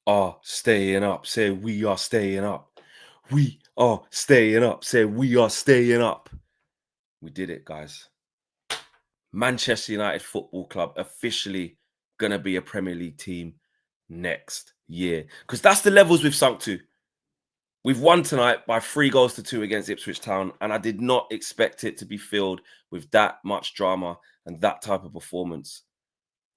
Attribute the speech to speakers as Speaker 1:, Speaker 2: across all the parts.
Speaker 1: are staying up. Say we are staying up. We are staying up. Say we are staying up. We did it, guys. Manchester United Football Club officially gonna be a Premier League team next year. Because that's the levels we've sunk to. We've won tonight by 3-2 against Ipswich Town, and I did not expect it to be filled with that much drama and that type of performance.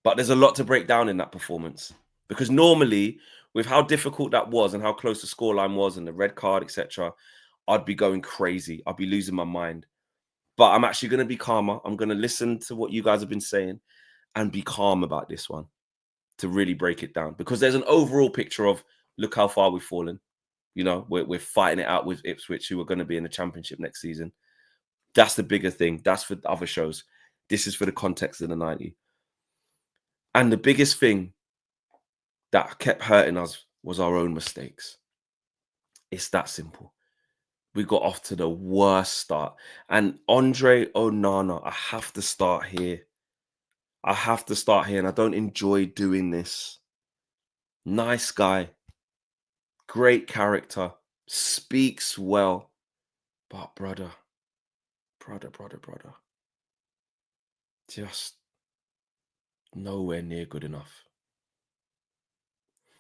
Speaker 1: But there's a lot to break down in that performance. Because normally, with how difficult that was and how close the scoreline was and the red card, etc., I'd be going crazy. I'd be losing my mind. But I'm actually going to be calmer. I'm going to listen to what you guys have been saying and be calm about this one to really break it down. Because there's an overall picture of, look how far we've fallen. You know, we're fighting it out with Ipswich, who are going to be in the Championship next season. That's the bigger thing. That's for the other shows. This is for the context of the 90. And the biggest thing that kept hurting us was our own mistakes. It's that simple. We got off to the worst start. And Andre Onana, I have to start here. I have to start here, and I don't enjoy doing this. Nice guy, great character, speaks well, but brother, just nowhere near good enough.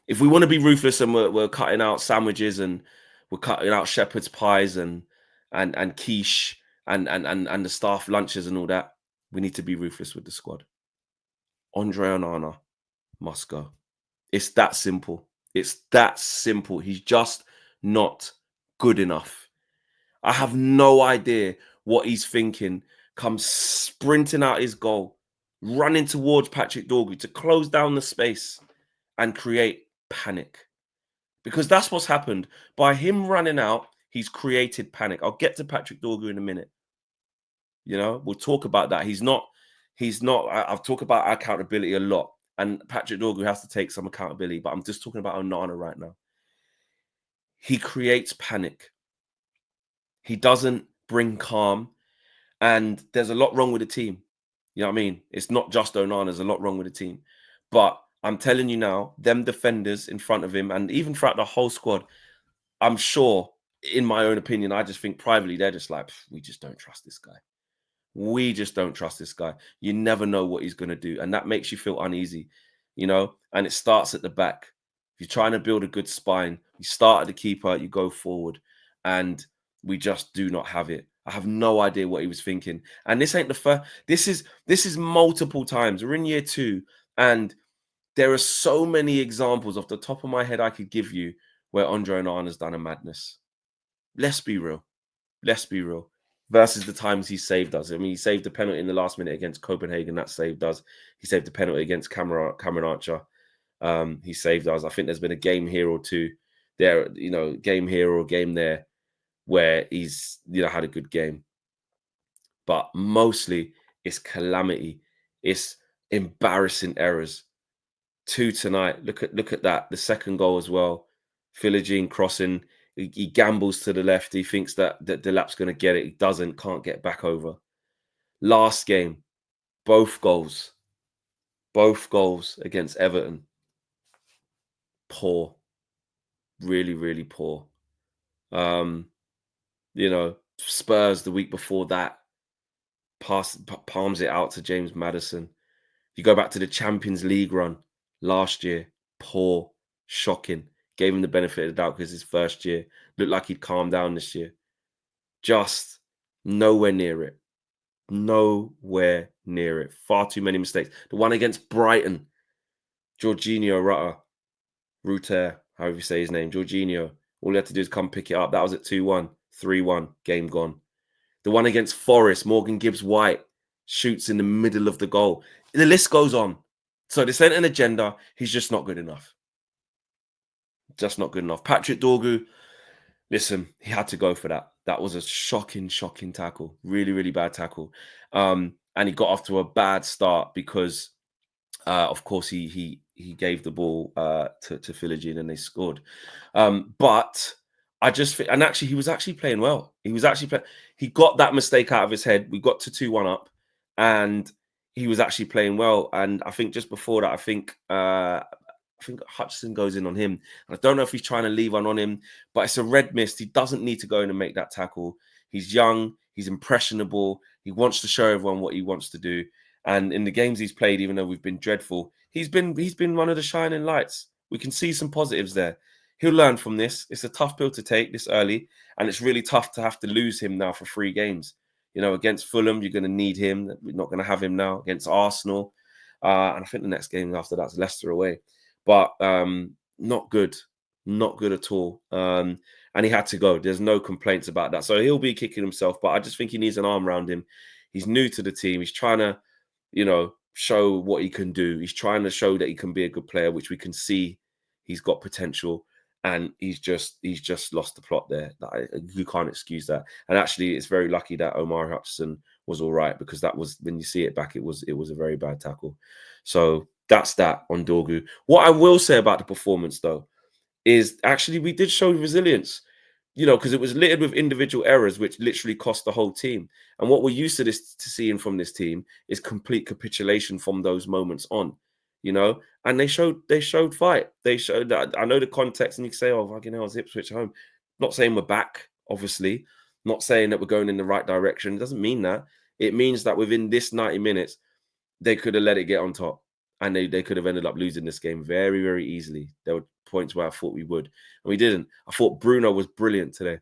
Speaker 1: If we want to be ruthless and we're cutting out sandwiches and we're cutting out shepherd's pies and quiche and the staff lunches and all that, we need to be ruthless with the squad. Andre Onana must go. It's that simple. It's that simple. He's just not good enough. I have no idea what he's thinking. Comes sprinting out his goal, running towards Patrick Dorgu to close down the space and create panic. Because that's what's happened. By him running out, he's created panic. I'll get to Patrick Dorgu in a minute. You know, we'll talk about that. He's not, I've talked about accountability a lot. And Patrick Dorgu has to take some accountability, but I'm just talking about Onana right now. He creates panic. He doesn't bring calm. And there's a lot wrong with the team. You know what I mean? It's not just Onana. There's a lot wrong with the team. But I'm telling you now, them defenders in front of him and even throughout the whole squad, I'm sure, in my own opinion, I just think privately, they're just like, we just don't trust this guy. We just don't trust this guy. You never know what he's going to do. And that makes you feel uneasy, you know? And it starts at the back. If you're trying to build a good spine, you start at the keeper, you go forward. And we just do not have it. I have no idea what he was thinking. And this ain't the first. This is multiple times. We're in year 2. And there are so many examples off the top of my head I could give you where Andre Onana has done a madness. Let's be real. Let's be real. Versus the times he saved us. I mean, he saved the penalty in the last minute against Copenhagen. That saved us. He saved the penalty against Cameron Archer. He saved us. I think there's been a game here or two there, you know, game here or game there where he's, you know, had a good game. But mostly it's calamity. It's embarrassing errors. 2 tonight. Look at that. The second goal as well. Philogene crossing. He gambles to the left. He thinks that Delap's going to get it. He doesn't. Can't get back over. Last game, both goals against Everton. Poor. Really, really poor. You know, Spurs the week before that palms it out to James Maddison. You go back to the Champions League run last year. Poor. Shocking. Gave him the benefit of the doubt because his first year. Looked like he'd calmed down this year. Just nowhere near it. Nowhere near it. Far too many mistakes. The one against Brighton. Jorginho Rutter, however you say his name. Jorginho. All he had to do is come pick it up. That was at 2-1. 3-1. Game gone. The one against Forest. Morgan Gibbs-White shoots in the middle of the goal. The list goes on. So this ain't an agenda. He's just not good enough. Just not good enough. Patrick Dorgu, listen, he had to go for that. That was a shocking tackle. Really, really bad tackle. And he got off to a bad start because, of course, he gave the ball to Philogene and they scored. But I just think, and actually, he was actually playing well. He got that mistake out of his head. We got to 2-1 up, and he was actually playing well. And I think just before that, I think Hutchinson goes in on him. I don't know if he's trying to leave one on him, but it's a red mist. He doesn't need to go in and make that tackle. He's young. He's impressionable. He wants to show everyone what he wants to do. And in the games he's played, even though we've been dreadful, he's been one of the shining lights. We can see some positives there. He'll learn from this. It's a tough pill to take this early, and it's really tough to have to lose him now for 3 games. You know, against Fulham, you're going to need him. We're not going to have him now against Arsenal. And I think the next game after that's Leicester away. But not good. Not good at all. And he had to go. There's no complaints about that. So he'll be kicking himself, but I just think he needs an arm around him. He's new to the team. He's trying to, you know, show what he can do. He's trying to show that he can be a good player, which we can see he's got potential. And he's just lost the plot there. You can't excuse that. And actually, it's very lucky that Omar Hutchinson was all right, because that was, when you see it back, it was a very bad tackle. So that's that on Dorgu. What I will say about the performance, though, is actually we did show resilience, you know, because it was littered with individual errors, which literally cost the whole team. And what we're used to seeing from this team is complete capitulation from those moments on, you know. And they showed fight. They showed that. I know the context, and you can say, "Oh, fucking hell, it's Ipswich home." Not saying we're back, obviously. Not saying that we're going in the right direction. It doesn't mean that. It means that within this 90 minutes, they could have let it get on top, and they could have ended up losing this game very, very easily. There were points where I thought we would, and we didn't. I thought Bruno was brilliant today.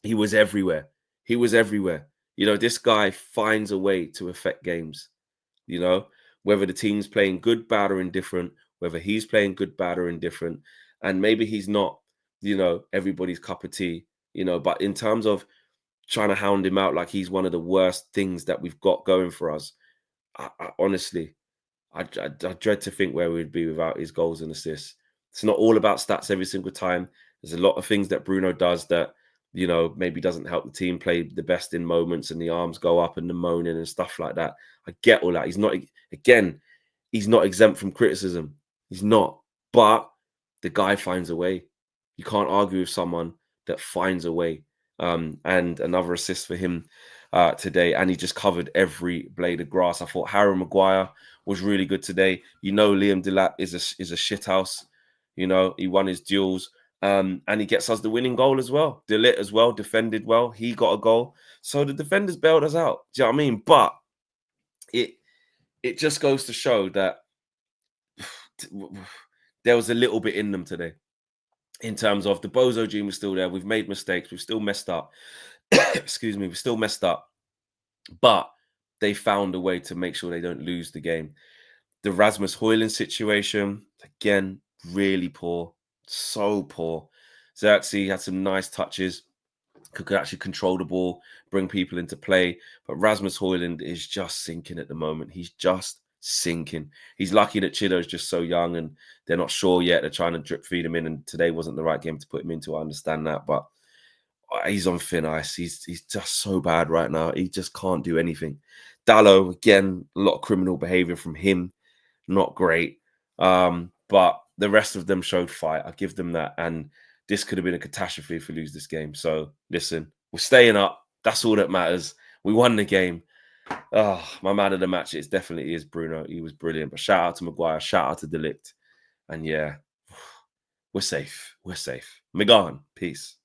Speaker 1: He was everywhere. He was everywhere. You know, this guy finds a way to affect games, you know, whether the team's playing good, bad, or indifferent, whether he's playing good, bad, or indifferent. And maybe he's not, you know, everybody's cup of tea, you know, but in terms of trying to hound him out like he's one of the worst things that we've got going for us, I honestly, I dread to think where we'd be without his goals and assists. It's not all about stats every single time. There's a lot of things that Bruno does that, you know, maybe doesn't help the team play the best in moments, and the arms go up and the moaning and stuff like that. I get all that. He's not, again, he's not exempt from criticism. He's not. But the guy finds a way. You can't argue with someone that finds a way. And another assist for him today. And he just covered every blade of grass. I thought Harry Maguire was really good today. You know, Liam Delap is a shithouse. You know, he won his duels. And he gets us the winning goal as well. Delit as well, defended well. He got a goal. So the defenders bailed us out. Do you know what I mean? But it just goes to show that there was a little bit in them today. In terms of the Bozo gene was still there. We've made mistakes. We've still messed up. Excuse me. We've still messed up. But they found a way to make sure they don't lose the game. The Rasmus Højlund situation, again, really poor. So poor. Xerxes had some nice touches. Could actually control the ball, bring people into play. But Rasmus Højlund is just sinking at the moment. He's just sinking. He's lucky that Chido's just so young and they're not sure yet. They're trying to drip feed him in, and today wasn't the right game to put him into. I understand that, but he's on thin ice. He's just so bad right now. He just can't do anything. Dallo, again, a lot of criminal behavior from him. Not great. But the rest of them showed fight. I give them that. And this could have been a catastrophe if we lose this game. So listen, we're staying up. That's all that matters. We won the game. Oh, my man of the match, it definitely is Bruno. He was brilliant. But shout out to Maguire. Shout out to Delict. And yeah, we're safe. We're safe. Megan, peace.